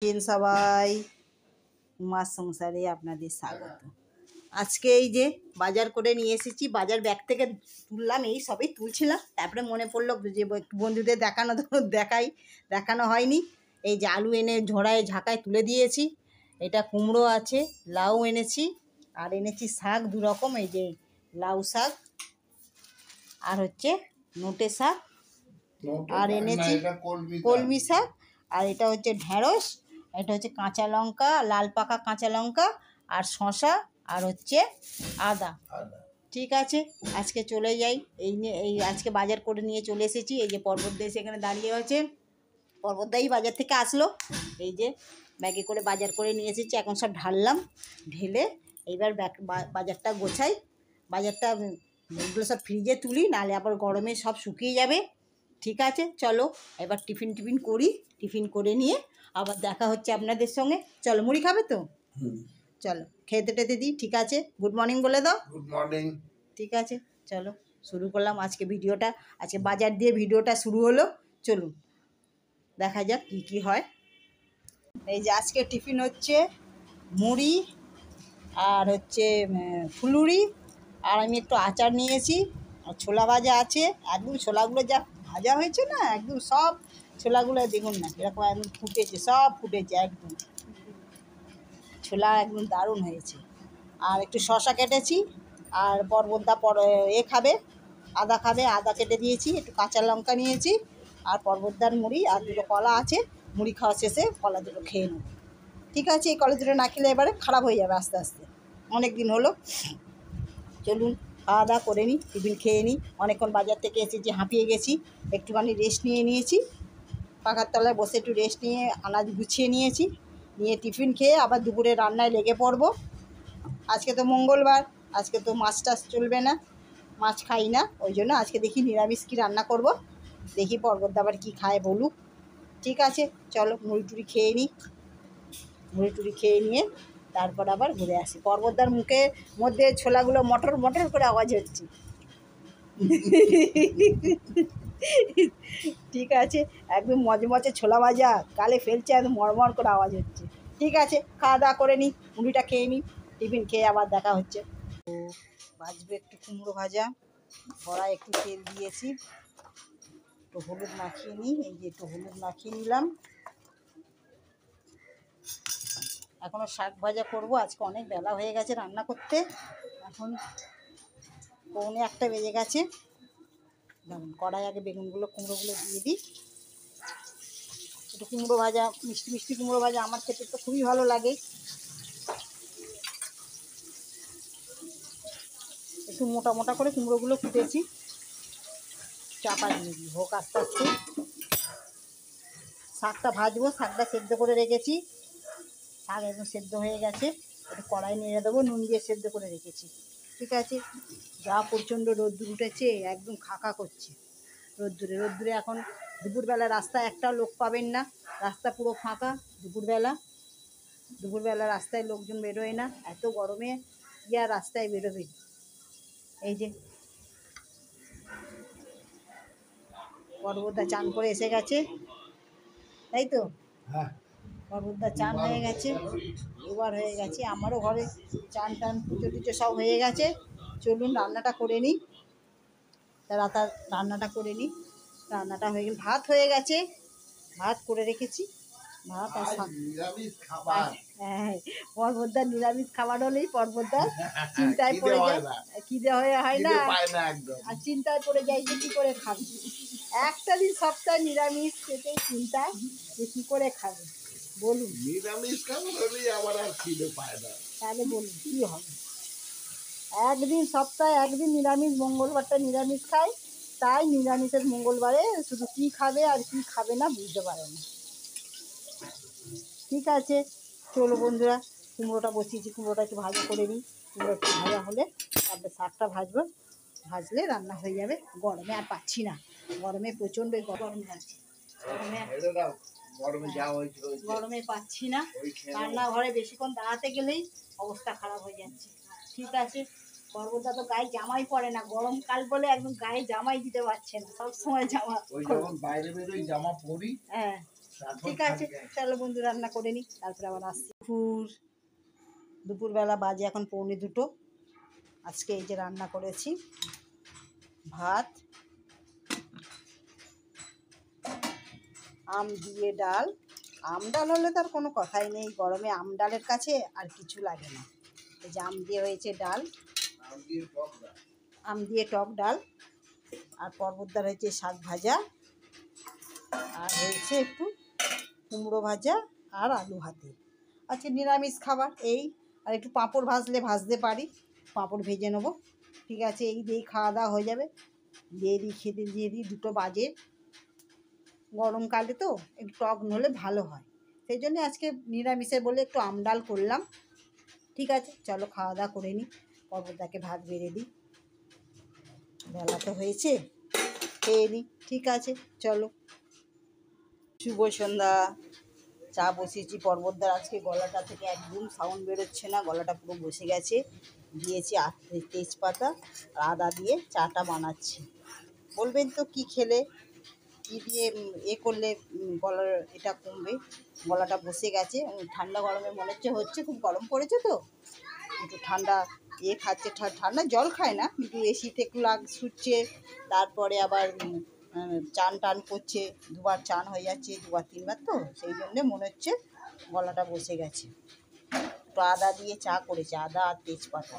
সবাই উমার সংসারে আপনাদের স্বাগত। আজকে এই যে বাজার করে নিয়ে এসেছি, বাজার ব্যাগ থেকে তুললাম, এই সবই তুলছিলাম, তারপরে মনে পড়লো যে একটু বন্ধুদের দেখানো হয়নি। এই যে আলু এনে ঝোড়ায় ঝাঁকায় তুলে দিয়েছি, এটা কুমড়ো আছে, লাউ এনেছি, আর এনেছি শাক দু রকম, এই যে লাউ শাক আর হচ্ছে নোটে শাক, আর এনেছি কলমি শাক, আর এটা হচ্ছে ঢেঁড়স, এটা হচ্ছে কাঁচা লঙ্কা, লাল পাকা কাঁচা লঙ্কা, আর শসা, আর হচ্ছে আদা। ঠিক আছে, আজকে চলে যাই। এই আজকে বাজার করে নিয়ে চলে এসেছি। এই যে পর্বতদা এখানে দাঁড়িয়ে আছে, পর্বতদাই বাজার থেকে আসলো। এই যে ব্যাগে করে বাজার করে নিয়ে এসেছি, এখন সব ঢাললাম, ঢেলে এইবার বাজারটা গোছাই। বাজারটা এগুলো সব ফ্রিজে তুলি, নাহলে আবার গরমে সব শুকিয়ে যাবে। ঠিক আছে, চলো এবার টিফিন করি, টিফিন করে নিয়ে আবার দেখা হচ্ছে আপনাদের সঙ্গে। চলো, মুড়ি খাবে তো? চলো খেতে টেতে দিই। ঠিক আছে, গুড মর্নিং বলে দাও। Good morning. ঠিক আছে, চলো শুরু করলাম আজকে ভিডিওটা। আজকে বাজার দিয়ে ভিডিওটা শুরু হলো, চলুন দেখা যাক কী কী হয়। এই যে আজকে টিফিন হচ্ছে মুড়ি আর হচ্ছে ফুলুরি, আর আমি একটু আচার নিয়েছি, আর ছোলা ভাজা আছে। একদম ছোলাগুলো যা ভাজা হয়েছে না, একদম সব ছোলাগুলো দেখুন না এরকম একদম ফুটেছে, সব ফুটেছে একদম, ছোলা একদম দারুণ হয়েছে। আর একটু শসা কেটেছি, আর পর্বতদা খাবে, আদা খাবে, আদা কেটে দিয়েছি, একটু কাঁচা লঙ্কা নিয়েছি, আর পর্বতদার মুড়ি আর দুটো কলা আছে, মুড়ি খাওয়া শেষে কলা দুটো খেয়ে নেব। ঠিক আছে, এই কলা দুটো না খেলে এবারে খারাপ হয়ে যাবে আস্তে আস্তে, অনেক দিন হলো। চলুন খাওয়া দাওয়া করে নিই, টিফিন খেয়ে নিই। অনেকক্ষণ বাজার থেকে এসেছি, হাঁপিয়ে গেছি, একটুখানি রেস্ট নিয়েছি, পাখার তলায় বসে একটু রেস্ট নিয়ে আনাজ গুছিয়ে নিয়েছি, নিয়ে টিফিন খেয়ে আবার দুপুরে রান্নায় লেগে পড়বো। আজকে তো মঙ্গলবার, আজকে তো মাছ টাছ চলবে না, মাছ খাই না, ওই জন্য আজকে দেখি নিরামিষ কী রান্না করব, দেখি পর্বতদা আবার কী খায় বলুক। ঠিক আছে, চলো মুড়ি টুড়ি খেয়ে নিই, মুড়ি টুড়ি খেয়ে নিয়ে তারপর আবার ঘুরে আসি। পর্বতদার মুখের মধ্যে ছোলাগুলো মটর মটর করে আওয়াজ হচ্ছে। ঠিক আছে, একদম মজমচে ছোলা ভাজা গালে ফেলছে, একদম মরমর করে আওয়াজ হচ্ছে। ঠিক আছে, খাওয়া দাওয়া করে নিই, মুড়িটা খেয়ে নিই, টিফিন খেয়ে আবার দেখা হচ্ছে। তো ভাজবে একটু কুমড়ো ভাজা, কড়াই একটু তেল দিয়েছি, একটু হলুদ মাখিয়ে নিই। এই যে একটু হলুদ মাখিয়ে নিলাম। এখনও শাক ভাজা করবো, আজকে অনেক বেলা হয়ে গেছে রান্না করতে, এখন 1:45 বেজে গেছে। দেখুন কড়াই আগে কুমড়োগুলো দিয়ে দিই। একটু কুমড়ো ভাজা, মিষ্টি মিষ্টি কুমড়ো ভাজা আমার খেতে তো খুবই ভালো লাগে। একটু মোটা মোটা করে কুমড়োগুলো কুটেছি, চাপা দিয়ে দিই, হোক আস্তে আস্তে। শাকটা ভাজবো, শাকটা সেদ্ধ করে রেখেছি, শাক একদম সেদ্ধ হয়ে গেছে, একটু কড়াই নেড়ে দেবো, নুন দিয়ে সেদ্ধ করে রেখেছি। ঠিক আছে, যা প্রচণ্ড রোদ্দুর উঠেছে, একদম খাকা করছে রোদ্দুরে। এখন দুপুরবেলা রাস্তায় একটাও লোক পাবেন না, রাস্তা পুরো ফাঁকা। দুপুরবেলা রাস্তায় লোকজন বেরোয় না, এত গরমে কি আর রাস্তায় বেরোবে। এই যে পর্বতদা চান করে এসে গেছে, তাই তো? হ্যাঁ, পর্বতদা চান হয়ে গেছে, দুবার হয়ে গেছে, আমারও ঘরে চান টান পুজো টুজো সব হয়ে গেছে। চলুন রান্নাটা করে নিই, রান্নাটা করে নিই। রান্নাটা হয়ে গেলে ভাত হয়ে গেছে, ভাত করে রেখেছি, ভাত আর শাক। হ্যাঁ, পর্বতদার নিরামিষ খাবার হলেই পর্বতদার চিন্তায় পড়ে যায়, খিদে হয় না, আর চিন্তায় পড়ে যায় যে কী করে খাবে। একটা দিন সপ্তাহে নিরামিষ খেতেই চিন্তায় যে কী করে খাবে, বলুন নিরামিষ খাবার হলেই আমার আর খিদে পায় না। তাহলে বলুন কী হবে। একদিন সপ্তাহে একদিন নিরামিষ, মঙ্গলবারটা নিরামিষ খাই, তাই নিরামিষের মঙ্গলবারে শুধু কী খাবে আর কী খাবে না বুঝতে পারে না। ঠিক আছে, চলো বন্ধুরা, কুমড়োটা বসিয়েছি, কুমড়োটা একটু ভাজা করে নিই। কুমড়ো একটু ভাজা হলে তারপরে শাকটা ভাজবো, ভাজলে রান্না হয়ে যাবে। গরমে আর পাচ্ছি না, গরমে প্রচণ্ড গরম লাগছে, গরমে পাচ্ছি না, রান্নাঘরে বেশিক্ষণ দাঁড়াতে গেলেই অবস্থা খারাপ হয়ে যাচ্ছে। ঠিক আছে, পর্বতদা তো গায়ে জামাই পরে না, গরমকাল বলে একদম গায়ে জামাই দিতে পারছে না, সবসময় জামা, ওই যখন বাইরে বেরোই জামা পরি, হ্যাঁ ঠিক আছে, চলো বন্ধু রান্না করে নিই, তারপরে আবার আসছি। দুপুরবেলা বাজে এখন 1:45। আজকে এই যে রান্না করেছি ভাত, আম দিয়ে ডাল। আম ডাল হলে তার কোনো কথাই নেই, গরমে আম ডালের কাছে আর কিছু লাগে না। এই যে আম দিয়ে হয়েছে ডাল, আম দিয়ে টক ডাল, আর পর্বতদার হয়েছে শাক ভাজা, আর হয়েছে একটু কুমড়ো ভাজা আর আলু ভাতে। আচ্ছা নিরামিষ খাবার এই, আর একটু পাঁপড় ভাজতে পারি, পাঁপড় ভেজে নেবো। ঠিক আছে, এই দিয়েই খাওয়া দাওয়া হয়ে যাবে। খেতে দিয়ে দিই, 2টো বাজে। গরমকালে তো একটু টক হলে ভালো হয়, সেই জন্য আজকে নিরামিষের বলে একটু আম ডাল করলাম। ঠিক আছে, চলো খাওয়া দাওয়া করে নিই, পর্বতদাকে ভাত বেড়ে দিই, বেলা তো হয়েছে, খেয়ে নিই। ঠিক আছে চলো। শুভ সন্ধ্যা। চা বসিয়েছি, পর্বতদার আজকে গলাটা থেকে একদম সাউন্ড বেরোচ্ছে না, গলাটা পুরো বসে গেছে। দিয়েছি তেজপাতা আর আদা দিয়ে চাটা বানাচ্ছি। বলবেন তো কি খেলে, কী দিয়ে করলে গলার এটা কমবে, গলাটা বসে গেছে। ঠান্ডা গরমে মনে হচ্ছে খুব গরম পড়েছে তো একটু ঠান্ডা খাচ্ছে, ঠান্ডা জল খায় না, কিন্তু এসিতে একটু ছুটছে, তারপরে আবার চান টান করছে, 2বার চান হয়ে যাচ্ছে, 2বার 3বার, তো সেই জন্যে মনে হচ্ছে গলাটা বসে গেছে। একটু আদা দিয়ে চা করেছে, আদা আর তেজপাতা,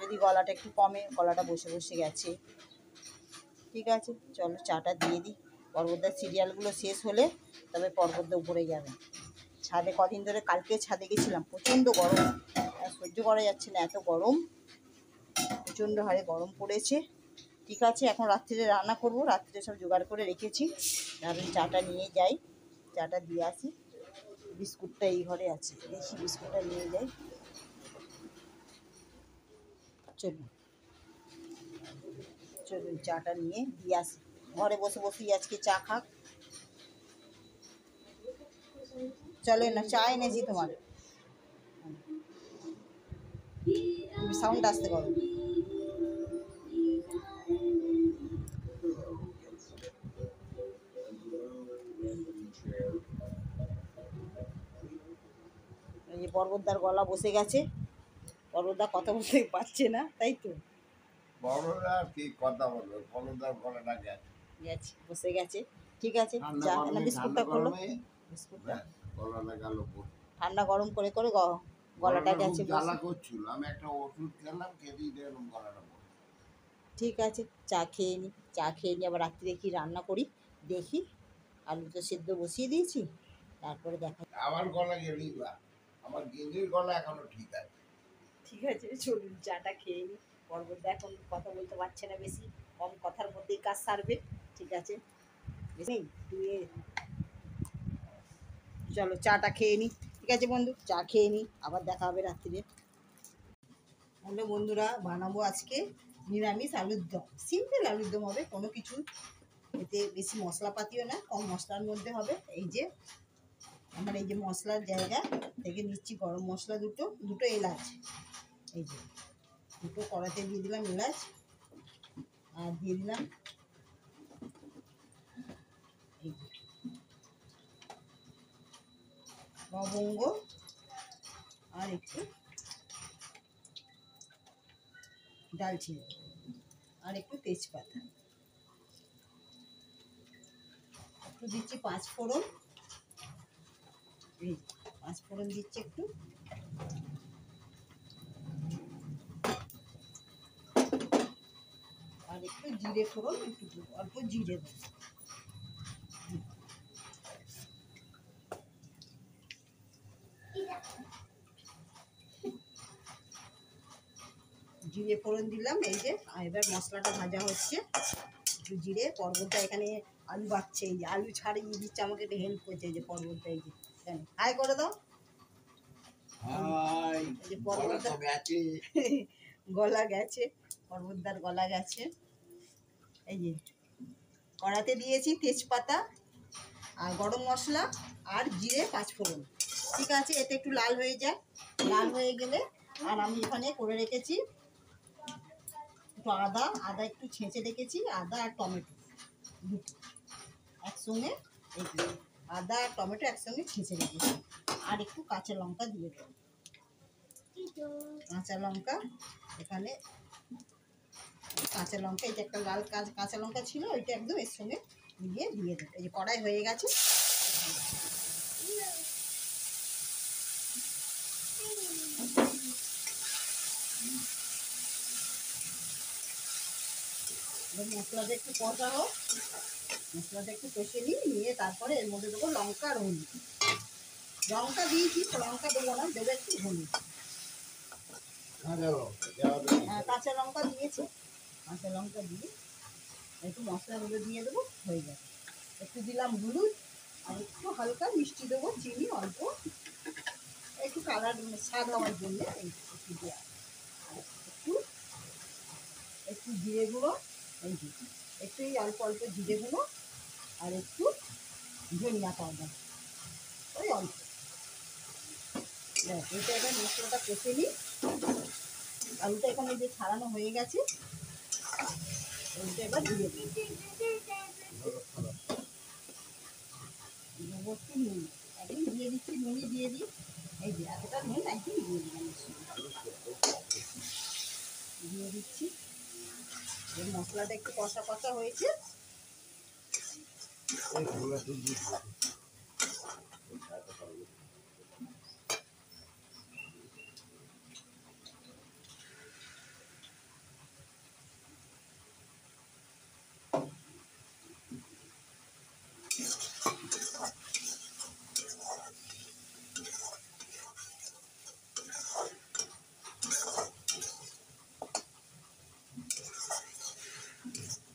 যদি গলাটা একটু কমে, গলাটা বসে গেছে। ঠিক আছে চলো চাটা দিয়ে দিই। পর্বতদার সিরিয়ালগুলো শেষ হলে তবে পর্বতদা উপরে যাবে। ছাদে কদিন ধরে, কালকে ছাদে গেছিলাম, প্রচণ্ড গরম, সহ্য করা যাচ্ছে না, এত গরম, প্রচণ্ড হারে গরম পড়েছে। ঠিক আছে, এখন রাত্রিরে রান্না করব, রাত্রিরে সব জোগাড় করে রেখেছি, আমি চাটা নিয়ে যাই, চাটা দিয়ে আসি। বিস্কুটটা এই ঘরে আছে, দেশি বিস্কুটটা নিয়ে যাই। চলুন চাটা নিয়ে দিয়ে আসি, ঘরে বসেই আজকে চা খাক। চলে না, চা এনেছি তোমার, সাউন্ড আসতে করো। এই যে পর্বতদার গলা বসে গেছে, পর্বতদা কথা বলতে পারছে না, তাই তো? বড়রা কি কথা বলবে, বড়দার গলাটা গেছে, বসে গেছে। ঠিক আছে, ঠান্ডা চা গরমে, বিস্কুটটা খোলো, বিস্কুটটা গলাটা গেল ঠান্ডা গরম করে গলাটা গেছে জ্বালা করছিল, আমি একটা ওষুধ খেলাম, খেতেই দেখলাম গলাটা। ঠিক আছে, চা খেয়ে নিই, আবার রাত্রিরে কি রান্না করি দেখি। আলু তো সেদ্ধ বসিয়ে দিয়েছি, তারপরে দেখা। আমার গলা গেলেই বা, আমার গেঞ্জির গলা এখনো ঠিক আছে। ঠিক আছে চলুন চাটা খেয়ে নিই। পর্বতদা এখন কথা বলতে পারছে না বেশি, কম কথার মধ্যেই কাজ সারবে। ঠিক আছে, বেশি চলো চাটা খেয়ে নিই। ঠিক আছে বন্ধু, চা খেয়ে নিই, আবার দেখা হবে রাত্রিরে। হ্যালো বন্ধুরা, বানাবো আজকে নিরামিষ আলুর দম, সিম্পল আলুর দম হবে, কোনো কিছু এতে বেশি মশলাপাতিও না, কম মশলার মধ্যে হবে। এই যে আমার এই যে মশলার জায়গা থেকে নিচ্ছি গরম মশলা দুটো এলাচ, এই যে দুটো কড়াতে দিয়ে দিলাম এলাচ, আর দিয়ে দিলাম এই যে লবঙ্গ, আর একটু দালচিনি, আর একটু তেজপাতা, একটু দিচ্ছি 5 ফোড়ন, এই 5 ফোড়ন দিচ্ছি একটু, আর একটু জিরে ফোড়ন, একটু অল্প জিরে দেবো, জিরে ফোড়ন দিলাম। এই যে এবার মশলাটা ভাজা হচ্ছে, একটু জিরে, পর্বতটা এখানে আলু বাচ্ছে, এই যে আলু ছাড়িয়ে দিচ্ছে আমাকে, একটু হেল্প করছে, এই যে পর্বতটা, এই যে হাই করে দাও। এই যে পর্বতটা গলা গেছে, পর্বতদার গলা গেছে। এই যে কড়াতে দিয়েছি তেজপাতা আর গরম মশলা আর জিরে 5 ফোড়ন। ঠিক আছে, এতে একটু লাল হয়ে যায়, লাল হয়ে গেলে, আর আমি এখানে করে রেখেছি একটু আদা একটু ছেঁচে রেখেছি, আদা আর টমেটো দুটো একসঙ্গে আদা আর টমেটো একসঙ্গে ছেঁচে রেখেছি। আর একটু কাঁচা লঙ্কা দিয়ে দেবো। কাঁচা লঙ্কা এখানে, কাঁচা লঙ্কা, এই যে একটা লাল কাঁচা লঙ্কা ছিল ওইটা একদম এর সঙ্গে দিয়ে দেবো। এই যে কড়াই হয়ে গেছে। মশলাটা একটু কষা হোক, মশলাটা একটু কষে নিয়ে তারপরে এর মধ্যে দেবো লঙ্কা আর হলুদ। লঙ্কা দিয়েছি, লঙ্কা দেবো না, দেবো একটু হলুদ। হ্যাঁ, কাঁচা লঙ্কা দিয়েছি। কাঁচা লঙ্কা দিয়ে একটু মশলাগুলো দিয়ে দেবো, হয়ে যাবে। একটু দিলাম হলুদ আর একটু হালকা মিষ্টি দেবো, চিনি অল্প, একটু কালার স্বাদ হওয়ার জন্য একটু দেওয়া। একটু একটু জিরে গুঁড়ো, এই যে একটু অল্প অল্প জিরে গুঁড়ো আর একটু ধনিয়া পাউডার, ওই অল্প। এটা এবার মশলাটা কষে নিই। আলুটা এখানে যে ছাড়ানো হয়ে গেছে, ওইটা এবার দিয়ে দিই। একটু নুন একদিন দিয়ে দিচ্ছি, নুনই দিয়ে দিই। এই যে এতটা নুন একদিন দিয়ে দিলাম, দিয়ে দিচ্ছি। এই মশলাটা একটু কষা কষা হয়েছে।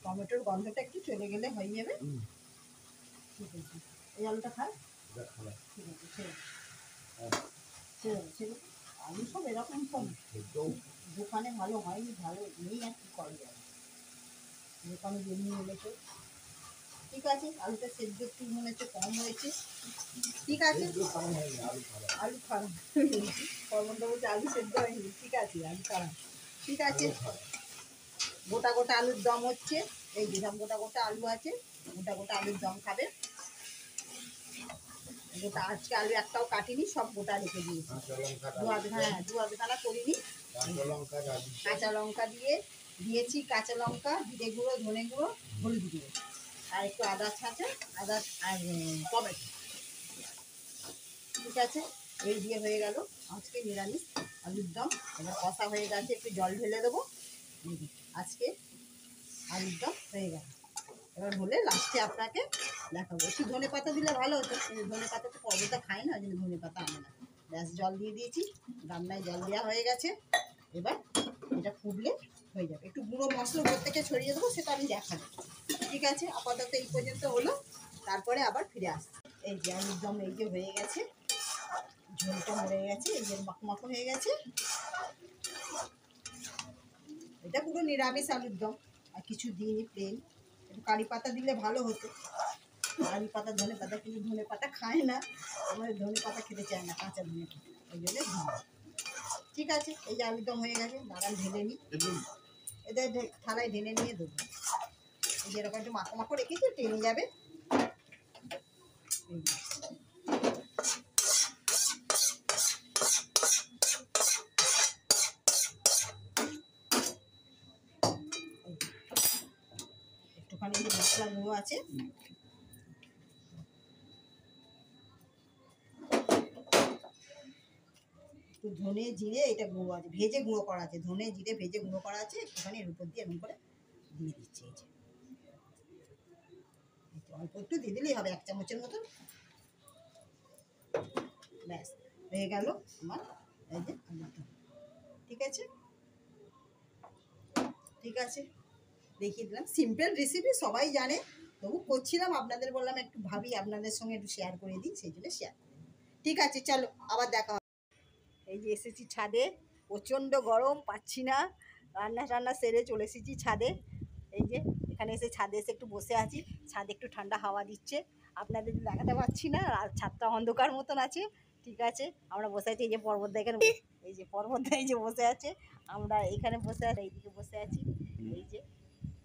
টমেটোর গন্ধটা একটু চলে গেলে হয়ে যাবে। ঠিক আছে, এই আলুটা খায়, ঠিক আছে, ছেড়ে আলু সব এরকম সব দোকানে ভালো হয়নি, ভালো নেই, আর কি করা যাবে, দোকানে যেমনি এনেছে। ঠিক আছে, আলুটা সেদ্ধ একটু মনে হচ্ছে কম হয়েছে। ঠিক আছে, আলু খারাপ, কর্মটা বলছে আলু সেদ্ধ হয়নি। ঠিক আছে, আলু খারাপ, ঠিক আছে। গোটা গোটা আলুর দম হচ্ছে। এই যেসব গোটা গোটা আলু আছে, গোটা গোটা আলুর দম খাবে। গোটা আজকে আলু একটাও কাটিনি, সব গোটা রেখে দিয়েছি। হ্যাঁ, দু আধখানা করিনি। কাঁচা লঙ্কা দিয়েছি, কাঁচা লঙ্কা, জিরে গুঁড়ো, ধনে গুঁড়ো, হলুদ গুঁড়ো আর একটু আদা ছাঁচা, আদা আর টমেটো। ঠিক আছে, এই দিয়ে হয়ে গেল আজকে নিরামিষ আলুর দম। এবার কষা হয়ে গেছে, একটু জল ঢেলে দেবো। আজকে আলুর দম হয়ে গেল। এবার হলে লাস্টে আপনাকে দেখাবো। একটু ধনে পাতা দিলে ভালো হতো, কিন্তু ধনে পাতা তো পর্বটা খাই না, ওই জন্য ধনে পাতা আনে না। ব্যাস, জল দিয়ে দিয়েছি, রান্নায় জল দেওয়া হয়ে গেছে। এবার এটা ফুটলে হয়ে যাবে। একটু গুঁড়ো মশলা উপর থেকে ছড়িয়ে দেবো, সেটা আমি দেখাবো। ঠিক আছে, আপাতত এই পর্যন্ত হলো, তারপরে আবার ফিরে আসছি। এই যে আলুর দম এই যে হয়ে গেছে, ঝোলটা মরে গেছে, এই যে মাখো হয়ে গেছে। এটা পুরো নিরামিষ আলুর দম, আর কিছু দিইনি, প্লেন। একটু কারি পাতা দিলে ভালো হতো, কারি পাতা, ধনে পাতা, কিন্তু ধনে পাতা খায় না, আমাদের ধনে পাতা খেতে চায় না, কাঁচা ধনে পাতা, ওই জন্য দিই। ঠিক আছে, এই যে আলুর দম হয়ে গেছে, দাঁড়ান ঢেলে নিই। এদের থালায় ঢেলে নিয়ে দেবো। এই যে এরকম একটু মাখো মাখো রেখেছি, টেনে যাবে। একটুখানি যে মশলা গুঁড়ো আছে, একটু ধনে জিরে, এটা গুঁড়ো আছে, ভেজে গুঁড়ো করা আছে, ধনে জিরে ভেজে গুঁড়ো করা আছে, একটুখানি এর উপর দিয়ে এরকম করে দিয়ে দিচ্ছি। এই যে অল্প একটু দিয়ে দিলেই হবে, 1 চামচের মতন। ব্যাস, হয়ে গেল আমার এই যে আলুর দম। ঠিক আছে, ঠিক আছে, দেখিয়ে দিলাম। সিম্পল রেসিপি, সবাই জানে, তবু করছিলাম, আপনাদের বললাম একটু ভাবি আপনাদের সঙ্গে একটু শেয়ার করে দিই, সেই জন্য শেয়ার করে দিই। ঠিক আছে, চলো আবার দেখা হবে। এই যে এসেছি ছাদে, প্রচণ্ড গরম, পাচ্ছি না, রান্না টান্না সেরে চলে এসেছি ছাদে। এই যে এখানে এসে ছাদে এসে একটু বসে আছি, ছাদে একটু ঠান্ডা হাওয়া দিচ্ছে, আপনাদের দেখাতে পারছি না, আর ছাদটা অন্ধকার মতন আছে। ঠিক আছে, আমরা বসে আছি, এই যে পর্বতদা এখানে, এই যে পর্বতদা এই যে বসে আছে, আমরা এখানে বসে আছি, এইদিকে বসে আছি, এই যে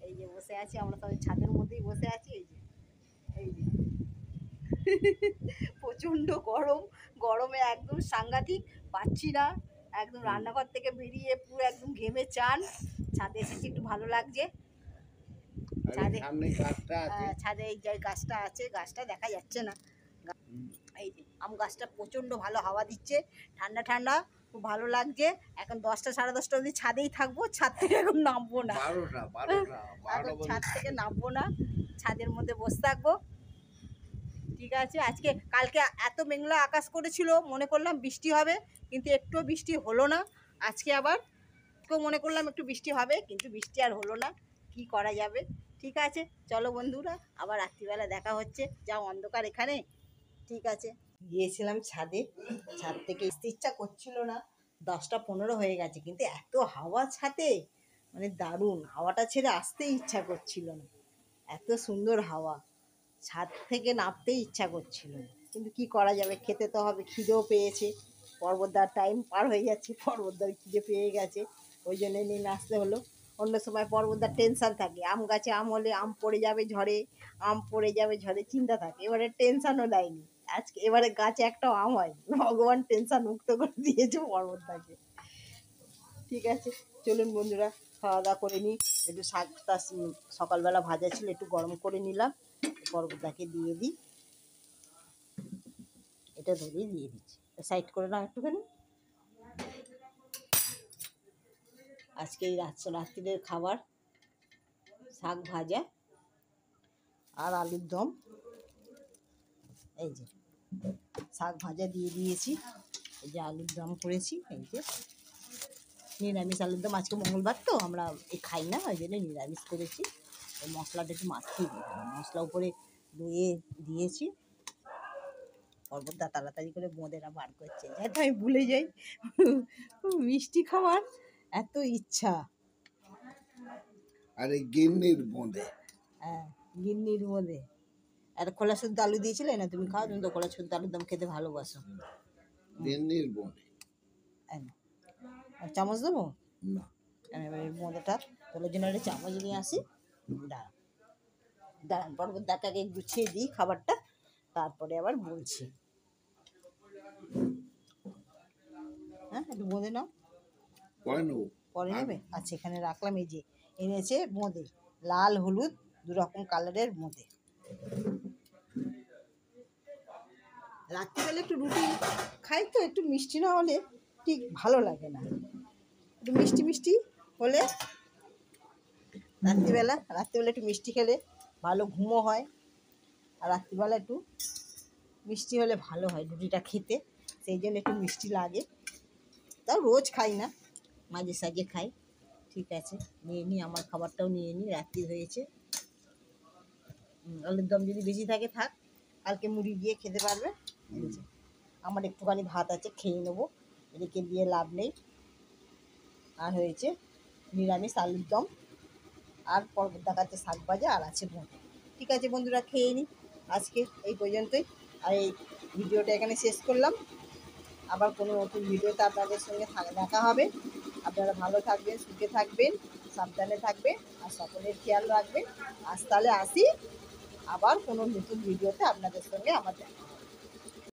এই যে বসে আছি, আমরা সবাই ছাদের মধ্যেই বসে আছি। এই যে প্রচণ্ড গরম, গরমে একদম সাংঘাতিক, পাচ্ছি না একদম। রান্নাঘর থেকে বেরিয়ে পুরো একদম ঘেমে চান। ছাদে এসেছি, একটু ভালো লাগছে। ছাদে সামনে গাছটা আছে। ছাদে এই যে গাছটা আছে, গাছটা দেখা যাচ্ছে না। এই যে আম গাছটা প্রচণ্ড ভালো হাওয়া দিচ্ছে, ঠান্ডা ঠান্ডা, খুব ভালো লাগছে। এখন 10টা সাড়ে 10টা অবধি ছাদেই থাকবো, ছাদ থেকে এখন নামবো না। 12টা এখন ছাদ থেকে নামবো না, ছাদের মধ্যে বসে থাকবো। ঠিক আছে, আজকে কালকে এত মেঘলা আকাশ করেছিল, মনে করলাম বৃষ্টি হবে, কিন্তু একটুও বৃষ্টি হলো না। আজকে আবার কেউ মনে করলাম একটু বৃষ্টি হবে, কিন্তু বৃষ্টি আর হলো না, কি করা যাবে। ঠিক আছে, চলো বন্ধুরা, আবার রাত্রিবেলা দেখা হচ্ছে। যা অন্ধকার এখানে। ঠিক আছে, গিয়েছিলাম ছাদে, ছাদ থেকে আসতে ইচ্ছা করছিল না। 10টা 15 হয়ে গেছে, কিন্তু এত হাওয়া ছাদে, মানে দারুণ হাওয়াটা ছেড়ে আসতেই ইচ্ছা করছিল না। এত সুন্দর হাওয়া, ছাদ থেকে নামতেই ইচ্ছা করছিল না, কিন্তু কি করা যাবে, খেতে তো হবে। খিদেও পেয়েছে, পর্বতদার টাইম পার হয়ে যাচ্ছে, পর্বতদার খিদে পেয়ে গেছে, ওই জন্য নিয়ে আসতে হলো। অন্য সময় পর্বতদার টেনশান থাকে, আম গাছে আম হলে আম পড়ে যাবে ঝড়ে, আম পড়ে যাবে ঝড়ে, চিন্তা থাকে। এবারে টেনশানও দেয়নি আজকে, এবারে গাছে একটাও আম হয়, ভগবান টেনশান মুক্ত করে দিয়েছে পর্বতদাকে। ঠিক আছে, চলুন বন্ধুরা, খাওয়া দাওয়া করে নিই। একটু শাকটা সকালবেলা ভাজা ছিল, একটু গরম করে নিলাম, পর্বতদাকে দিয়ে দিই। এটা ধরেই দিয়ে দিচ্ছি, সাইড করে নাও একটুখানি। আজকে এই রাত্রিরের খাবার শাক ভাজা আর আলুর দম। এই যে শাক ভাজা দিয়ে দিয়েছি, এই যে আলুর দম করেছি, এই যে নিরামিষ আলুর দম। আজকে মঙ্গলবার তো আমরা খাই না, ওই জন্য নিরামিষ করেছি। ওই মশলাটা একটু মাখিয়ে দিই, মশলা উপরে দিয়ে দিয়েছি। পর্বতদা তাড়াতাড়ি করে বোঁদেরা বার করছে, যাতে আমি ভুলে যাই মিষ্টি খাওয়ার এত ইচ্ছা। আরে গিন্নির বোঁদে। হ্যাঁ, গিন্নির বোঁদে। আর খোলা শুদ্ধ আলু দিয়েছিলে না, তুমি খাও, তুমি তো খোলা শুদ্ধ আলুর দম খেতে ভালোবাসো। গিন্নির বোঁদে। আর চামচ দেবো না, এবার বোঁদেটা তোলার জন্য একটা চামচ নিয়ে আসি। দাঁড়ান দাঁড়ান, পর্বতদাকে আগে গুছিয়ে দিই খাবারটা, তারপরে আবার বলছি। হ্যাঁ, একটু বোঁদে নাও, পরে নেবো। পরে নেবে। আচ্ছা, এখানে রাখলাম। এই যে এনেছে বোঁদে, লাল হলুদ 2 রকম কালারের বোঁদে। রাত্রিবেলা একটু রুটি খাই তো, একটু মিষ্টি না হলে ঠিক ভালো লাগে না, একটু মিষ্টি মিষ্টি হলে রাত্রিবেলা একটু মিষ্টি খেলে ভালো ঘুমও হয়। আর রাত্রিবেলা একটু মিষ্টি হলে ভালো হয় রুটিটা খেতে, সেই জন্য একটু মিষ্টি লাগে। তাও রোজ খাই না, মাঝে সাঝে খাই। ঠিক আছে, নিয়ে নিই, আমার খাবারটাও নিয়ে নিই, রাত্রি হয়েছে। আলুর দম যদি বেশি থাকে থাক, কালকে মুড়ি দিয়ে খেতে পারবে। এই যে আমার একটুখানি ভাত আছে, খেয়ে নেবো, রেখে দিয়ে লাভ নেই। আর হয়েছে নিরামিষ আলুর দম, আর পর্বতদা কাছে শাক ভাজা, আর আছে বোঁদে। ঠিক আছে বন্ধুরা, খেয়ে নিই, আজকে এই পর্যন্তই। আর এই ভিডিওটা এখানে শেষ করলাম। আবার কোনো নতুন ভিডিওতে আপনাদের সঙ্গে দেখা হবে। আপনারা ভালো থাকবেন, সুখে থাকবেন, সাবধানে থাকবেন, আর সকলের খেয়াল রাখবেন। আজ তাহলে আসি, আবার কোনো নতুন ভিডিওতে আপনাদের সঙ্গে আমার দেখা।